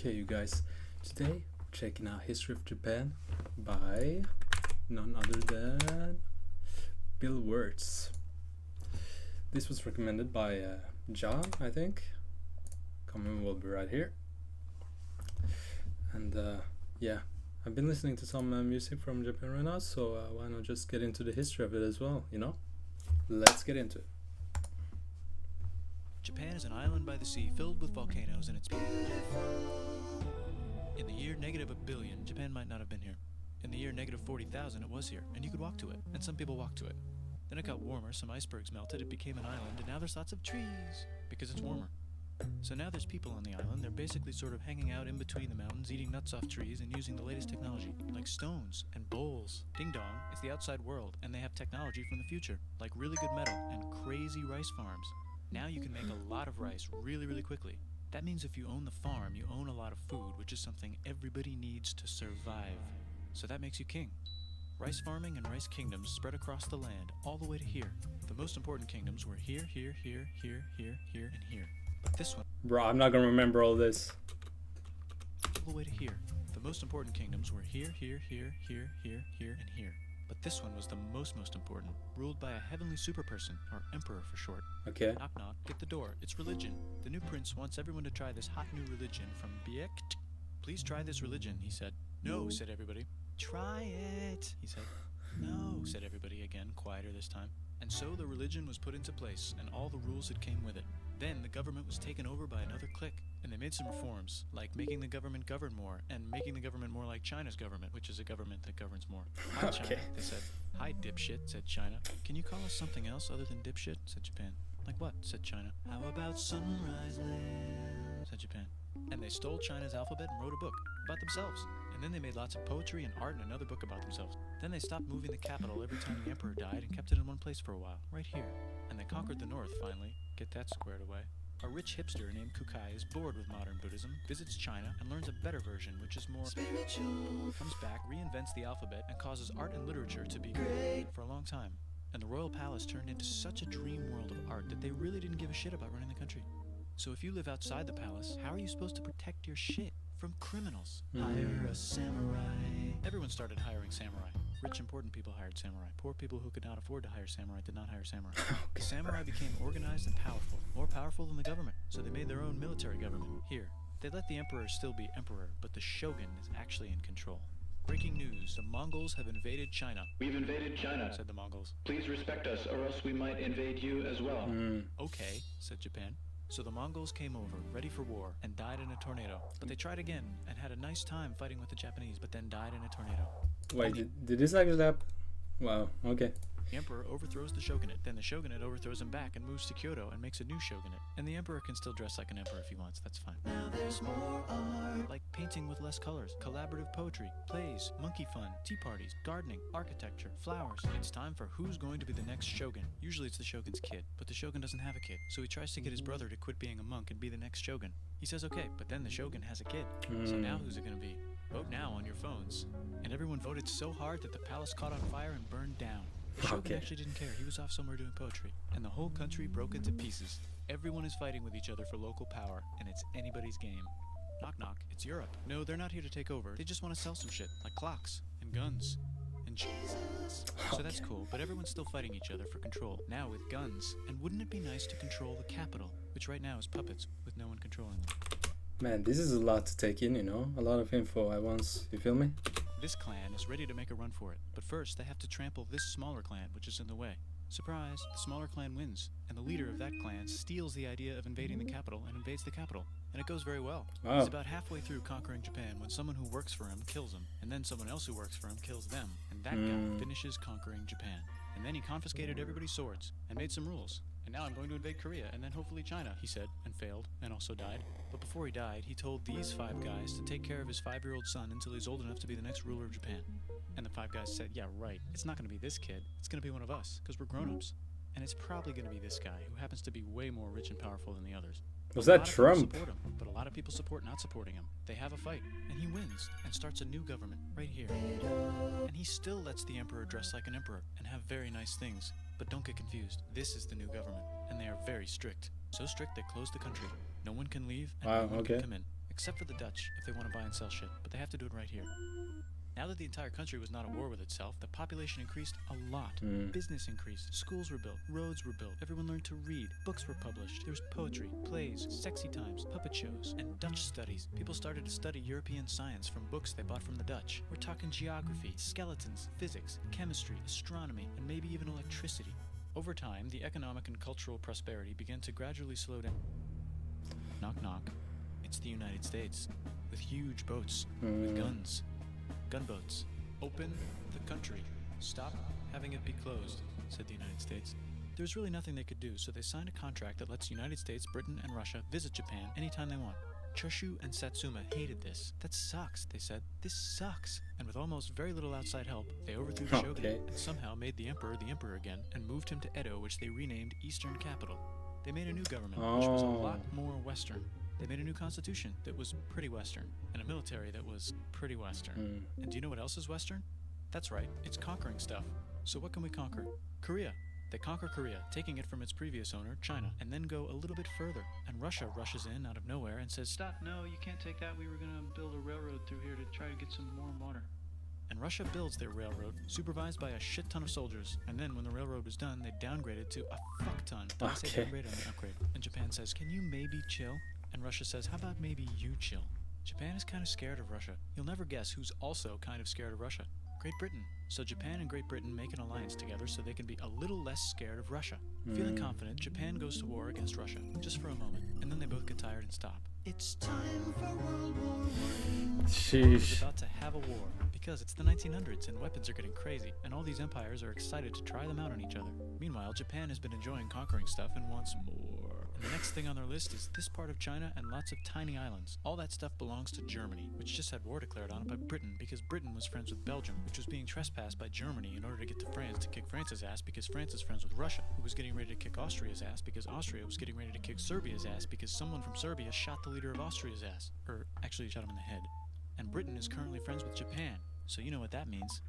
Okay, you guys, today checking out History of Japan by none other than Bill Wirtz. This was recommended by John, I think. Comment will be right here. And yeah, I've been listening to some music from Japan right now, so why not just get into the history of it as well, you know? Let's get into it. Japan is an island by the sea filled with volcanoes and it's in the year -1 billion, Japan might not have been here. In the year -40,000, it was here, and you could walk to it, and some people walked to it. Then it got warmer, some icebergs melted, it became an island, and now there's lots of trees, because it's warmer. So now there's people on the island, they're basically sort of hanging out in between the mountains, eating nuts off trees, and using the latest technology, like stones and bowls. Ding dong, it's the outside world, and they have technology from the future, like really good metal and crazy rice farms. Now you can make a lot of rice really quickly. That means if you own the farm, you own a lot of food, which is something everybody needs to survive. So that makes you king. Rice farming and rice kingdoms spread across the land, all the way to here. The most important kingdoms were here, and here. But this one... Bro, I'm not gonna remember all this. All the way to here. The most important kingdoms were here, and here. But this one was the most important, ruled by a heavenly superperson, or emperor for short. Okay. Knock knock, get the door, it's religion. The new prince wants everyone to try this hot new religion from Biekt. Please try this religion, he said. No, said everybody. Try it, he said. No, said everybody again, quieter this time. And so the religion was put into place, and all the rules that came with it. Then the government was taken over by another clique, and they made some reforms, like making the government govern more, and making the government more like China's government, which is a government that governs more. Hi, China, Okay. they said. Hi, dipshit, said China. Can you call us something else other than dipshit, said Japan. Like what, said China. How about Sunrise Land, said Japan. And they stole China's alphabet and wrote a book about themselves. And then they made lots of poetry and art and another book about themselves. Then they stopped moving the capital every time the emperor died and kept it in one place for a while, right here. And they conquered the north finally, get that squared away. A rich hipster named Kukai is bored with modern Buddhism, visits China, and learns a better version, which is more spiritual. Comes back, reinvents the alphabet, and causes art and literature to be great for a long time. And the royal palace turned into such a dream world of art that they really didn't give a shit about running the country. So if you live outside the palace, how are you supposed to protect your shit from criminals? Hire a samurai. Everyone started hiring samurai. Rich, important people hired samurai. Poor people who could not afford to hire samurai did not hire samurai. The samurai became organized and powerful, more powerful than the government, so they made their own military government. Here, they let the emperor still be emperor, but the shogun is actually in control. Breaking news, the Mongols have invaded China. We've invaded China, said the Mongols. Please respect us, or else we might invade you as well. Okay, said Japan. So the Mongols came over, ready for war, and died in a tornado. But they tried again, and had a nice time fighting with the Japanese, but then died in a tornado. Wait, did this actually happen? Wow, okay. The emperor overthrows the shogunate, then the shogunate overthrows him back and moves to Kyoto and makes a new shogunate. And the emperor can still dress like an emperor if he wants, that's fine. Now there's more art, like painting with less colors, collaborative poetry, plays, monkey fun, tea parties, gardening, architecture, flowers. It's time for who's going to be the next shogun. Usually it's the shogun's kid, but the shogun doesn't have a kid, so he tries to get his brother to quit being a monk and be the next shogun. He says okay, but then the shogun has a kid. So now who's it gonna be? Vote now on your phones. And everyone voted so hard that the palace caught on fire and burned down. The shogun actually didn't care. He was off somewhere doing poetry. And the whole country broke into pieces. Everyone is fighting with each other for local power, and it's anybody's game. Knock knock, it's Europe. No, they're not here to take over. They just want to sell some shit, like clocks, and guns, and Jesus. So that's cool, but everyone's still fighting each other for control, now with guns. And wouldn't it be nice to control the capital, which right now is puppets, with no one controlling them? Man, this is a lot to take in, you know? A lot of info at once, you feel me? This clan is ready to make a run for it, but first they have to trample this smaller clan, which is in the way. Surprise, the smaller clan wins, and the leader of that clan steals the idea of invading the capital and invades the capital. And it goes very well. Wow. He's about halfway through conquering Japan when someone who works for him kills him, and then someone else who works for him kills them, and that guy finishes conquering Japan. And then he confiscated everybody's swords, and made some rules. And now I'm going to invade Korea, and then hopefully China, he said, and failed, and also died. But before he died, he told these 5 guys to take care of his 5-year-old son until he's old enough to be the next ruler of Japan. And the 5 guys said, yeah, right, it's not going to be this kid, it's going to be one of us, because we're grown-ups. And it's probably going to be this guy, who happens to be way more rich and powerful than the others. Was that Trump? Support him, but a lot of people support not supporting him. They have a fight, and he wins, and starts a new government, right here. And he still lets the emperor dress like an emperor, and have very nice things. But don't get confused, this is the new government, and they are very strict. So strict they close the country. No one can leave, and no one can come in. except for the Dutch if they want to buy and sell shit, but they have to do it right here. Now that the entire country was not at war with itself, the population increased a lot. Business increased, schools were built, roads were built, everyone learned to read, books were published, there was poetry, plays, sexy times, puppet shows, and Dutch studies. People started to study European science from books they bought from the Dutch. We're talking geography, skeletons, physics, chemistry, astronomy, and maybe even electricity. Over time, the economic and cultural prosperity began to gradually slow down. Knock knock. It's the United States, with huge boats, with guns. Gunboats. Open the country. Stop having it be closed, said the United States. There was really nothing they could do, so they signed a contract that lets the United States, Britain, and Russia visit Japan anytime they want. Choshu and Satsuma hated this. That sucks, they said. This sucks. And with almost very little outside help, they overthrew the shogunate and somehow made the emperor again and moved him to Edo, which they renamed Eastern Capital. They made a new government, which was a lot more Western. They made a new constitution that was pretty Western, and a military that was pretty Western. And do you know what else is Western? That's right, it's conquering stuff. So what can we conquer? Korea. They conquer Korea, taking it from its previous owner, China, and then go a little bit further. And Russia rushes in out of nowhere and says, "Stop, no, you can't take that. We were going to build a railroad through here to try to get some warm water." And Russia builds their railroad, supervised by a shit ton of soldiers. And then when the railroad was done, they downgraded to a fuck ton. Did I say downgrade? I mean upgrade. And Japan says, "Can you maybe chill?" And Russia says, "How about maybe you chill?" Japan is kind of scared of Russia. You'll never guess who's also kind of scared of Russia. Great Britain. So Japan and Great Britain make an alliance together so they can be a little less scared of Russia. Feeling confident, Japan goes to war against Russia, just for a moment, and then they both get tired and stop. It's time for World War I. Sheesh. About to have a war, because it's the 1900s and weapons are getting crazy, and all these empires are excited to try them out on each other. Meanwhile, Japan has been enjoying conquering stuff and wants more. And the next thing on their list is this part of China and lots of tiny islands. All that stuff belongs to Germany, which just had war declared on it by Britain because Britain was friends with Belgium, which was being trespassed by Germany in order to get to France to kick France's ass because France is friends with Russia, who was getting ready to kick Austria's ass because Austria was getting ready to kick Serbia's ass because someone from Serbia shot the leader of Austria's ass. Or actually shot him in the head. And Britain is currently friends with Japan, so you know what that means.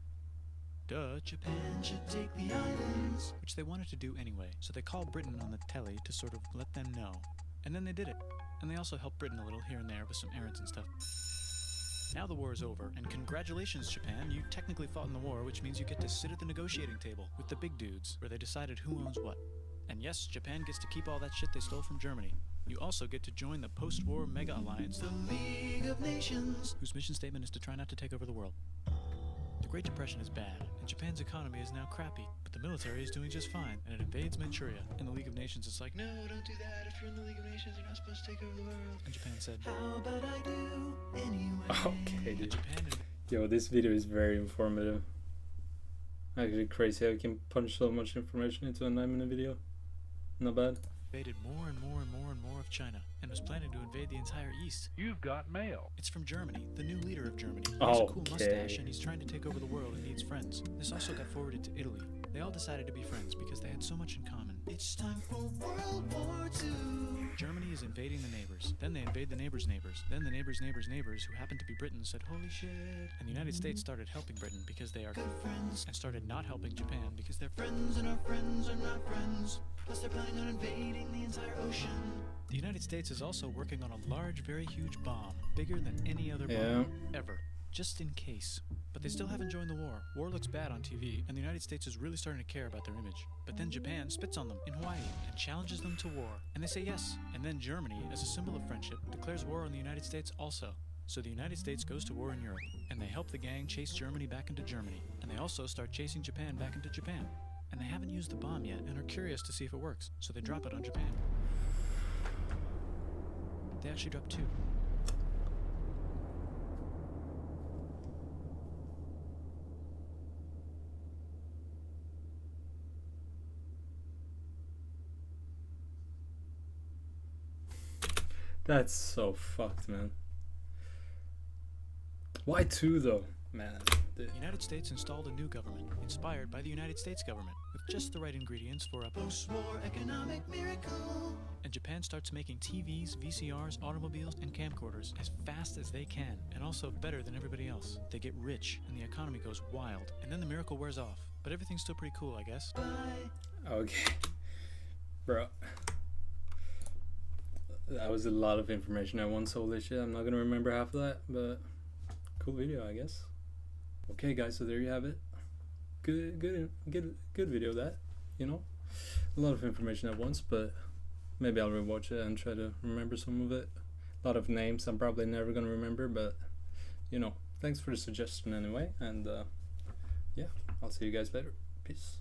Duh, Japan should take the islands. Which they wanted to do anyway, so they called Britain on the telly to sort of let them know. And then they did it. And they also helped Britain a little here and there with some errands and stuff. Now the war is over, and congratulations, Japan, you technically fought in the war, which means you get to sit at the negotiating table with the big dudes, where they decided who owns what. And yes, Japan gets to keep all that shit they stole from Germany. You also get to join the post-war mega alliance, the League of Nations, whose mission statement is to try not to take over the world. The Great Depression is bad, and Japan's economy is now crappy, but the military is doing just fine, and it invades Manchuria. And the League of Nations is like, "No, don't do that. If you're in the League of Nations, you're not supposed to take over the world." And Japan said, "How about I do anyway?" Okay, dude. Japan Yo, this video is very informative. Actually crazy how you can punch so much information into a 9-minute video. Not bad. invaded more and more and more and more of China, and was planning to invade the entire East. You've got mail. It's from Germany, the new leader of Germany. He has a cool mustache, and he's trying to take over the world and needs friends. This also got forwarded to Italy. They all decided to be friends because they had so much in common. It's time for World War II. Germany is invading the neighbors. Then they invade the neighbors' neighbors. Then the neighbors' neighbors' neighbors, who happened to be Britain, said, "Holy shit." And the United States started helping Britain because they are good friends, and started not helping Japan because they're friends and our friends are not friends. Plus they're planning on invading the entire ocean. The United States is also working on a large, very huge bomb, bigger than any other bomb ever, just in case. But they still haven't joined the war. War looks bad on TV, and the United States is really starting to care about their image. But then Japan spits on them in Hawaii and challenges them to war, and they say yes. And then Germany, as a symbol of friendship, declares war on the United States also. So the United States goes to war in Europe, and they help the gang chase Germany back into Germany, and they also start chasing Japan back into Japan. And they haven't used the bomb yet and are curious to see if it works, so they drop it on Japan. They actually dropped 2. That's so fucked, man. Why 2 though? Man. The United States installed a new government, inspired by the United States government, with just the right ingredients for a post-war economic miracle. And Japan starts making TVs, VCRs, automobiles, and camcorders as fast as they can, and also better than everybody else. They get rich, and the economy goes wild, and then the miracle wears off. But everything's still pretty cool, I guess. Bye. Okay. Bro. That was a lot of information at once. Holy shit, I'm not gonna remember half of that, but cool video, I guess. Okay, guys, so there you have it. Good video. That, you know, a lot of information at once, but maybe I'll rewatch it and try to remember some of it. A lot of names I'm probably never gonna remember, but you know, thanks for the suggestion anyway. And yeah, I'll see you guys later. Peace.